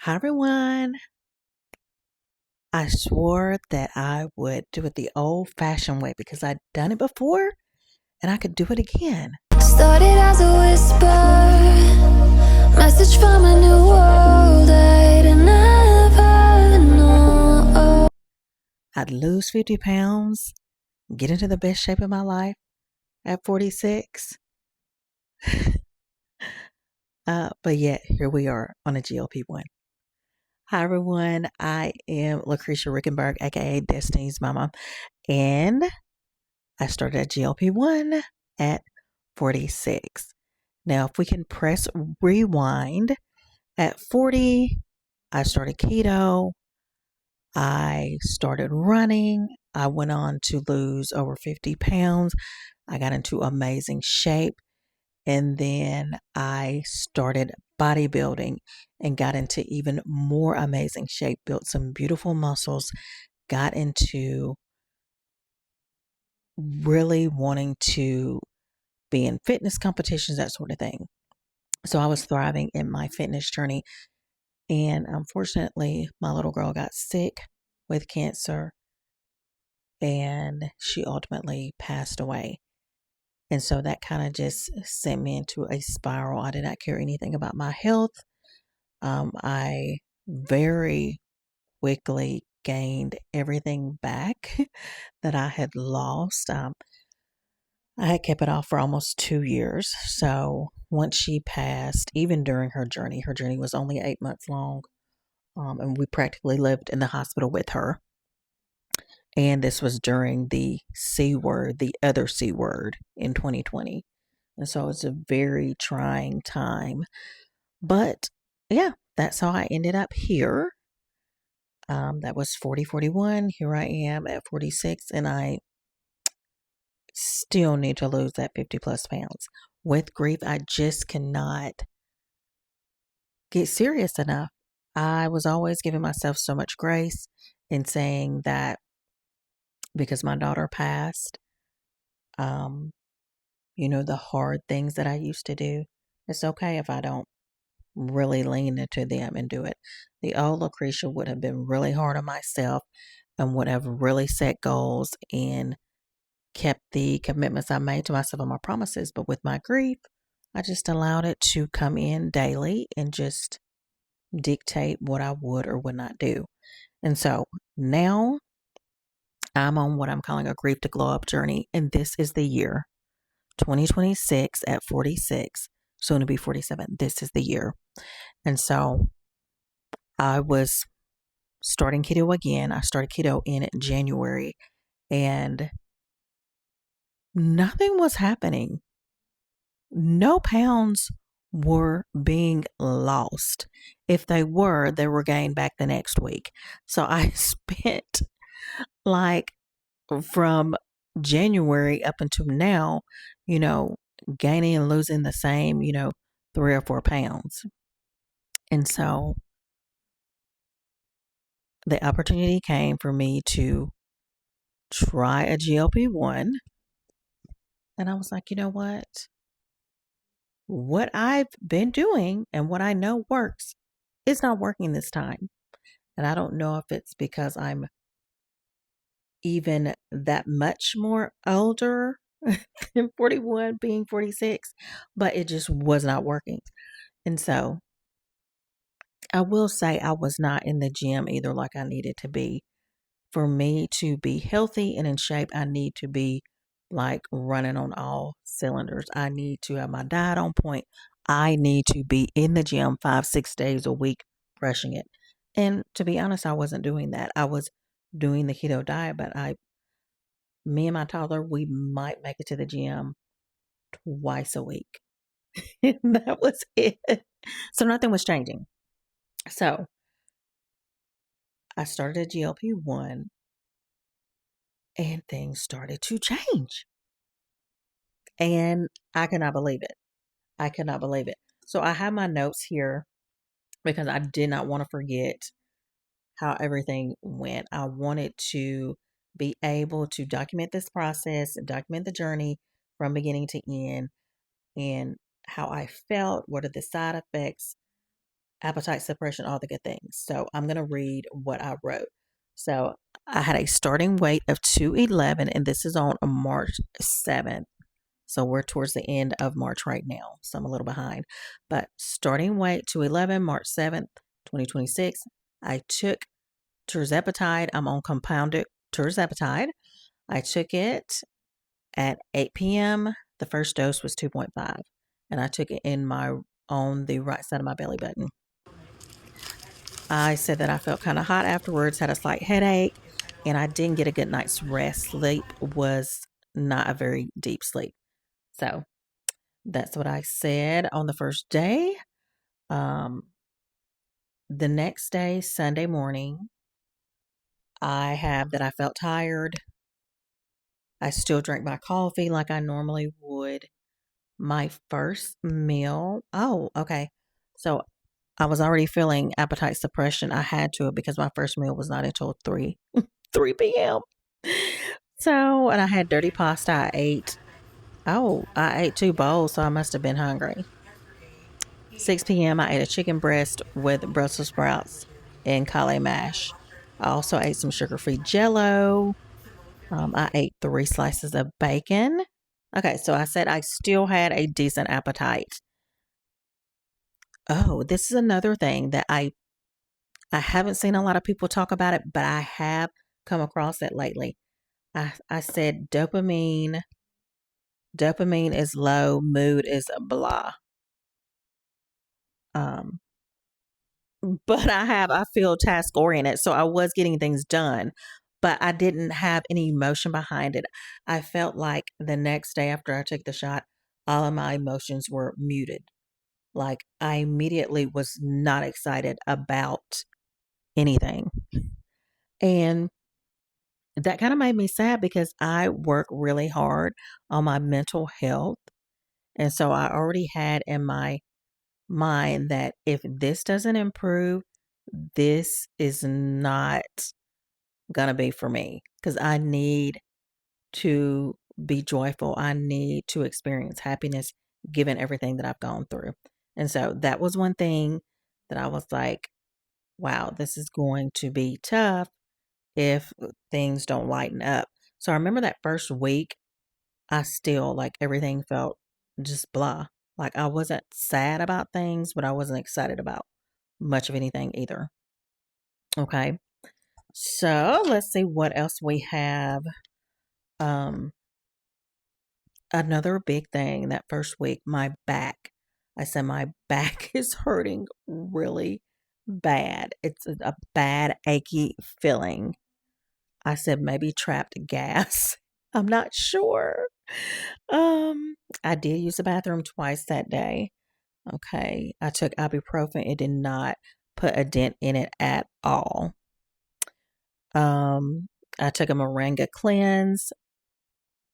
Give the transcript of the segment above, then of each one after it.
Hi everyone. I swore that I would do it the old fashioned way because I'd done it before and I could do it again. Started as a whisper, message from a new world I'd never know. I'd lose 50 pounds, get into the best shape of my life at 46. But yet, here we are on a GLP-1. Hi everyone. I am Lucretia Rickenberg, aka Destiny's Mama, and I started at GLP-1 at 46. Now, if we can press rewind, at 40, I started keto. I started running. I went on to lose over 50 pounds. I got into amazing shape. And then I started bodybuilding and got into even more amazing shape, built some beautiful muscles, got into really wanting to be in fitness competitions, that sort of thing. So I was thriving in my fitness journey. And unfortunately, my little girl got sick with cancer and she ultimately passed away. And so that kind of just sent me into a spiral. I did not care anything about my health. I very quickly gained everything back that I had lost. I had kept it off for almost 2 years. So once she passed, even during her journey was only 8 months long. And we practically lived in the hospital with her. And this was during the C word, the other C word in 2020. And so it's a very trying time. But yeah, that's how I ended up here. That was 41. Here I am at 46, and I still need to lose that 50 plus pounds. With grief, I just cannot get serious enough. I was always giving myself so much grace and saying that because my daughter passed, um, the hard things that I used to do, it's okay if I don't really lean into them and do it. The old Lucretia would have been really hard on myself and would have really set goals and kept the commitments I made to myself and my promises. But with my grief, I just allowed it to come in daily and just dictate what I would or would not do. And so now I'm on what I'm calling a grief to glow up journey. And this is the year 2026 at 46, soon to be 47. This is the year. And so I was starting keto again. I started keto in January and nothing was happening. No pounds were being lost. If they were gained back the next week. So I spent like from January up until now, you know, gaining and losing the same, 3 or 4 pounds. And so the opportunity came for me to try a GLP-1. And I was like, you know what? What I've been doing and what I know works is not working this time. And I don't know if it's because I'm even that much more older than 41, being 46, but it just was not working. And so I will say I was not in the gym either like I needed to be. For me to be healthy and in shape, I need to be like running on all cylinders. I need to have my diet on point. I need to be in the gym 5, 6 days a week, crushing it. And to be honest, I wasn't doing that. I was doing the keto diet, but me and my toddler, we might make it to the gym twice a week. And that was it. So nothing was changing. So I started a GLP-1 and things started to change. And I cannot believe it. I cannot believe it. So I have my notes here because I did not want to forget how everything went. I wanted to be able to document this process, document the journey from beginning to end, and how I felt, what are the side effects, appetite suppression, all the good things. So I'm going to read what I wrote. So I had a starting weight of 211, and this is on March 7th. So we're towards the end of March right now. So I'm a little behind. But starting weight 211, March 7th, 2026. I took tirzepatide. I'm on compounded tirzepatide. I took it at 8 p.m. The first dose was 2.5, and I took it on the right side of my belly button. I said that I felt kind of hot afterwards, had a slight headache, and I didn't get a good night's rest. Sleep was not a very deep sleep. So that's what I said on the first day. Um, the next day, Sunday morning, I have that I felt tired. I still drank my coffee like I normally would. My first meal, oh, okay. So I was already feeling appetite suppression. I had to because my first meal was not until 3 p.m. So, and I had dirty pasta. I ate 2 bowls, so I must have been hungry. 6 p.m., I ate a chicken breast with Brussels sprouts and caule mash. I also ate some sugar free jello. I ate 3 slices of bacon. Okay, so I said I still had a decent appetite. Oh, this is another thing that I haven't seen a lot of people talk about it, but I have come across it lately. I said dopamine is low, mood is blah. Um, but I feel task oriented, so I was getting things done, but I didn't have any emotion behind it. I felt like the next day after I took the shot, all of my emotions were muted. Like I immediately was not excited about anything. And that kind of made me sad because I work really hard on my mental health. And so I already had in my mind that if this doesn't improve, this is not going to be for me because I need to be joyful. I need to experience happiness given everything that I've gone through. And so that was one thing that I was like, wow, this is going to be tough if things don't lighten up. So I remember that first week, I still like everything felt just blah. Like I wasn't sad about things, but I wasn't excited about much of anything either. Okay. So let's see what else we have. Um, Another big thing that first week, my back. I said my back is hurting really bad. It's a bad, achy feeling. I said maybe trapped gas. I'm not sure. I did use the bathroom twice that day. Okay. I took ibuprofen. It did not put a dent in it at all. Um, I took a moringa cleanse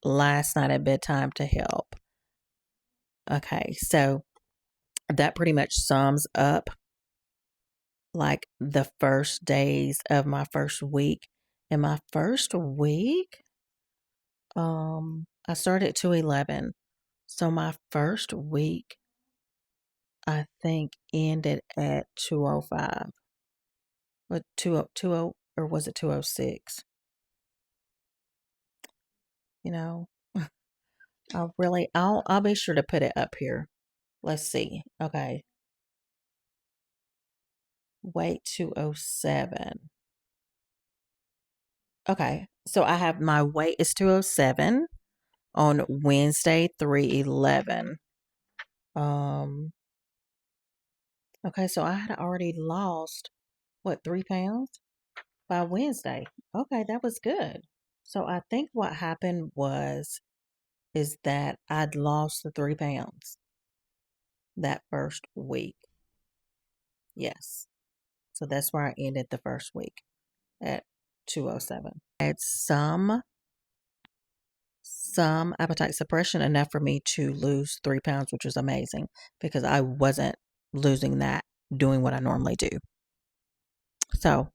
last night at bedtime to help. Okay, so that pretty much sums up like the first days of my first week. In my first week, I started at 211. So my first week, I think, ended at 205. What 20, or was it 206? You know, I'll be sure to put it up here. Let's see. Okay. Weight 207. Okay. So I have my weight is 207 on Wednesday, 311. Um okay, so I had already lost what, 3 pounds by Wednesday. Okay, that was good. So I think what happened is that I'd lost the 3 pounds that first week. Yes. So that's where I ended the first week at 207. I had some appetite suppression, enough for me to lose 3 pounds, which was amazing because I wasn't losing that doing what I normally do. So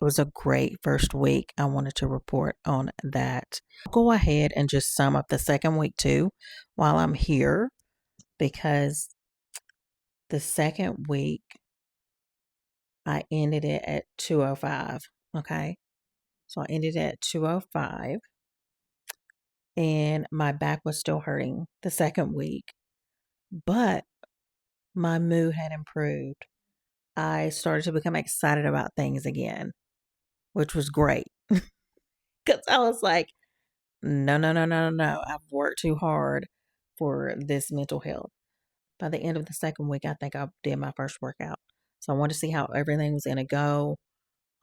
it was a great first week. I wanted to report on that. I'll go ahead and just sum up the second week too while I'm here because the second week I ended it at 205. Okay. So I ended at 205 and my back was still hurting the second week, but my mood had improved. I started to become excited about things again, which was great because I was like, no, no, no, no, no, no. I've worked too hard for this mental health. By the end of the second week, I think I did my first workout. So I wanted to see how everything was going to go,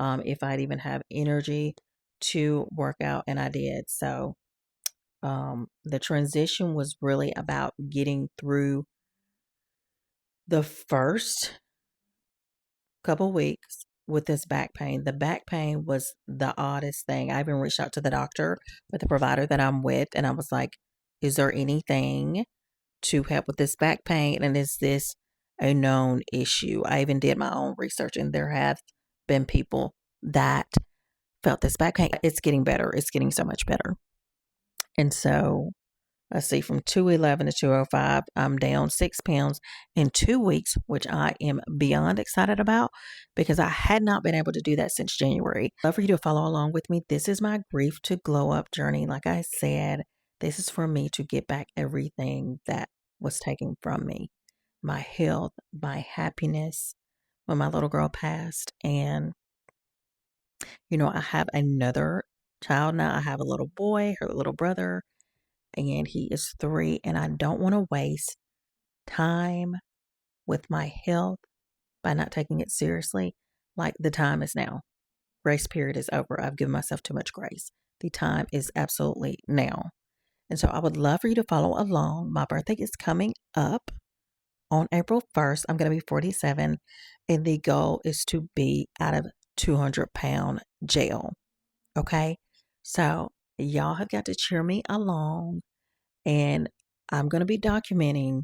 if I'd even have energy to work out, and I did. So the transition was really about getting through the first couple weeks with this back pain. The back pain was the oddest thing. I even reached out to the doctor with the provider that I'm with, and I was like, is there anything to help with this back pain? And is this a known issue? I even did my own research, and there have been people that felt this back pain. It's getting better. It's getting so much better. And so let's see, from 211 to 205, I'm down 6 pounds in 2 weeks, which I am beyond excited about because I had not been able to do that since January. I'd love for you to follow along with me. This is my grief to glow up journey. Like I said, this is for me to get back everything that was taken from me, my health, my happiness when my little girl passed. And, I have another child now. I have a little boy, her little brother, and he is 3, and I don't want to waste time with my health by not taking it seriously. Like, the time is now. Grace period is over. I've given myself too much grace. The time is absolutely now. And so I would love for you to follow along. My birthday is coming up on April 1st. I'm going to be 47, and the goal is to be out of 200-pound jail. Okay? So y'all have got to cheer me along, and I'm going to be documenting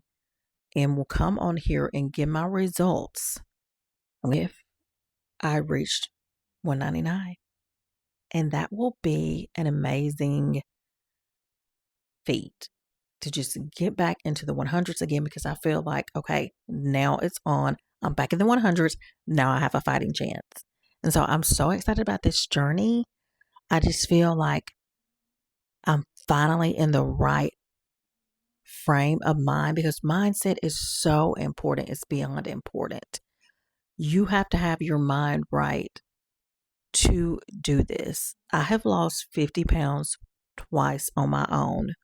and will come on here and give my results if I reached 199. And that will be an amazing feat to just get back into the 100s again, because I feel like, okay, now it's on. I'm back in the 100s. Now I have a fighting chance. And so I'm so excited about this journey. I just feel like I'm finally in the right frame of mind, because mindset is so important. It's beyond important. You have to have your mind right to do this. I have lost 50 pounds twice on my own.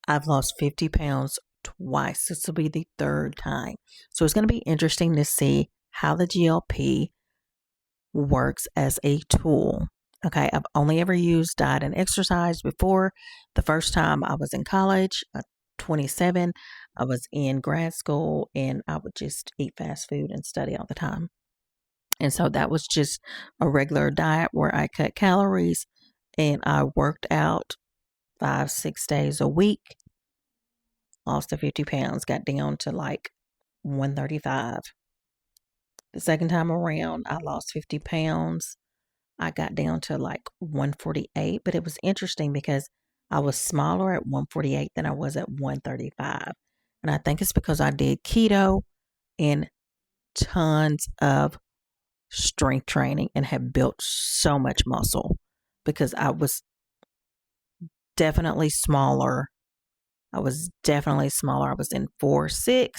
I've lost 50 pounds twice. This will be the third time. So it's going to be interesting to see how the GLP works as a tool. Okay, I've only ever used diet and exercise before. The first time I was in college, 27, I was in grad school, and I would just eat fast food and study all the time. And so that was just a regular diet where I cut calories and I worked out 5, 6 days a week, lost the 50 pounds, got down to like 135. The second time around, I lost 50 pounds. I got down to like 148, but it was interesting because I was smaller at 148 than I was at 135. And I think it's because I did keto and tons of strength training and have built so much muscle, because I was definitely smaller. I was in 4'6"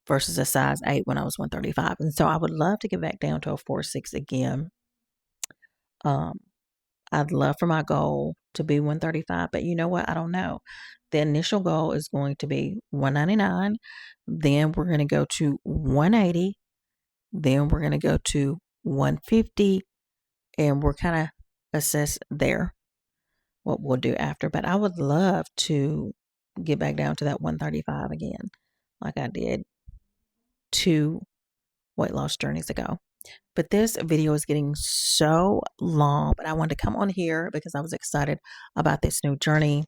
versus a size 8 when I was 135. And so I would love to get back down to a 4'6" again. I'd love for my goal to be 135, but you know what? I don't know. The initial goal is going to be 199. Then we're going to go to 180. Then we're going to go to 150. And we're kind of assess there what we'll do after. But I would love to get back down to that 135 again, like I did 2 weight loss journeys ago. But this video is getting so long, but I wanted to come on here because I was excited about this new journey.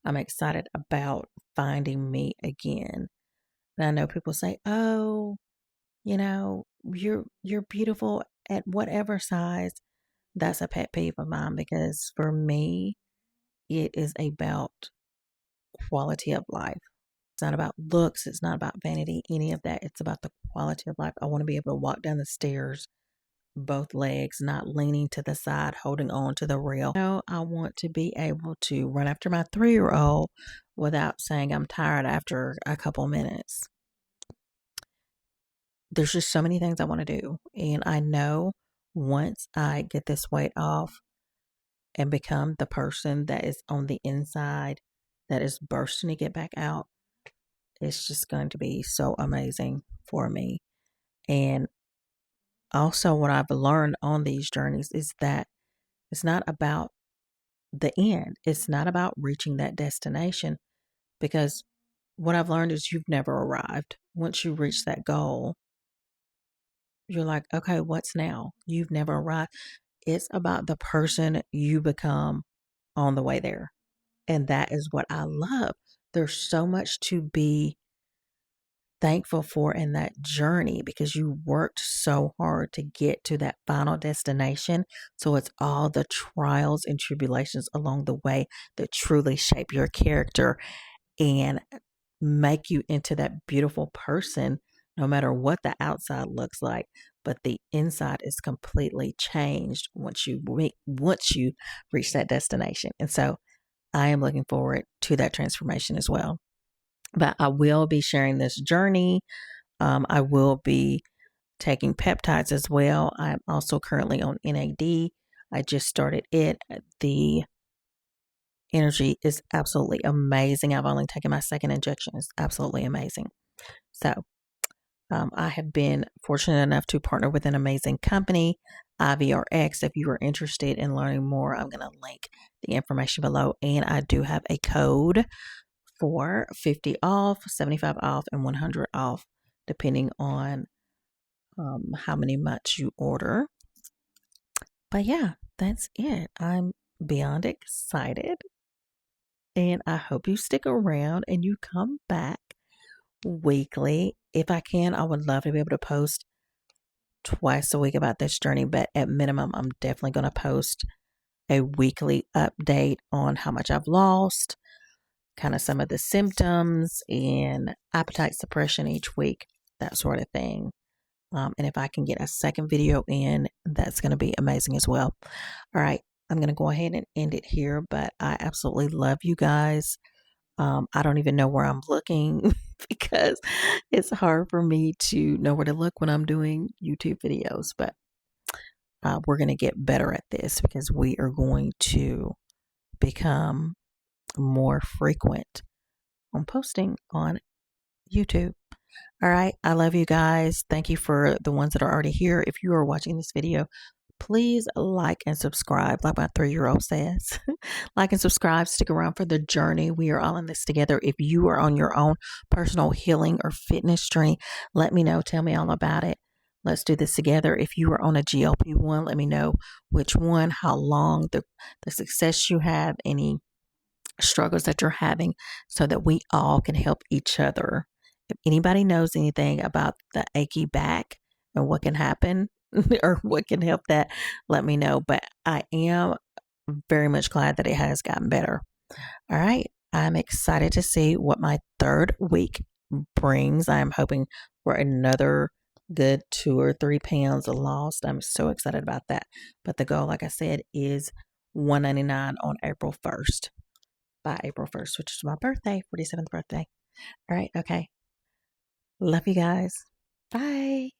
I'm excited about finding me again. And I know people say, "Oh, you're beautiful at whatever size." That's a pet peeve of mine, because for me, it is about quality of life. It's not about looks. It's not about vanity, any of that. It's about the quality of life. I want to be able to walk down the stairs, both legs, not leaning to the side, holding on to the rail. I want to be able to run after my 3-year-old without saying I'm tired after a couple minutes. There's just so many things I want to do. And I know once I get this weight off and become the person that is on the inside that is bursting to get back out, it's just going to be so amazing for me. And also, what I've learned on these journeys is that it's not about the end, it's not about reaching that destination, because what I've learned is you've never arrived. Once you reach that goal, you're like, okay, what's now? You've never arrived. It's about the person you become on the way there. And that is what I love. There's so much to be thankful for in that journey because you worked so hard to get to that final destination. So it's all the trials and tribulations along the way that truly shape your character and make you into that beautiful person, no matter what the outside looks like. But the inside is completely changed once you reach that destination. And so I am looking forward to that transformation as well. But I will be sharing this journey. I will be taking peptides as well. I'm also currently on NAD. I just started it. The energy is absolutely amazing. I've only taken my second injection. It's absolutely amazing. So I have been fortunate enough to partner with an amazing company, IVRX. If you are interested in learning more, I'm going to link the information below. And I do have a code for 50 off, 75 off, and 100 off, depending on how many months you order. But yeah, that's it. I'm beyond excited. And I hope you stick around and you come back weekly. If I can, I would love to be able to post twice a week about this journey, but at minimum, I'm definitely going to post a weekly update on how much I've lost, kind of some of the symptoms, and appetite suppression each week, that sort of thing. And if I can get a second video in, that's going to be amazing as well. All right, I'm going to go ahead and end it here, but I absolutely love you guys. I don't even know where I'm looking because it's hard for me to know where to look when I'm doing YouTube videos, but we're going to get better at this because we are going to become more frequent on posting on YouTube. All right. I love you guys. Thank you for the ones that are already here. If you are watching this video, please like and subscribe, like my 3-year-old says. Like and subscribe. Stick around for the journey. We are all in this together. If you are on your own personal healing or fitness journey, let me know. Tell me all about it. Let's do this together. If you are on a GLP-1, let me know which one, how long, the success you have, any struggles that you're having, so that we all can help each other. If anybody knows anything about the achy back and what can happen or what can help that, let me know. But I am very much glad that it has gotten better. All right. I'm excited to see what my third week brings. I'm hoping for another good 2 or 3 pounds lost. I'm so excited about that. But the goal, like I said, is 199 on April 1st. By April 1st, which is my birthday, 47th birthday. All right. Okay. Love you guys. Bye.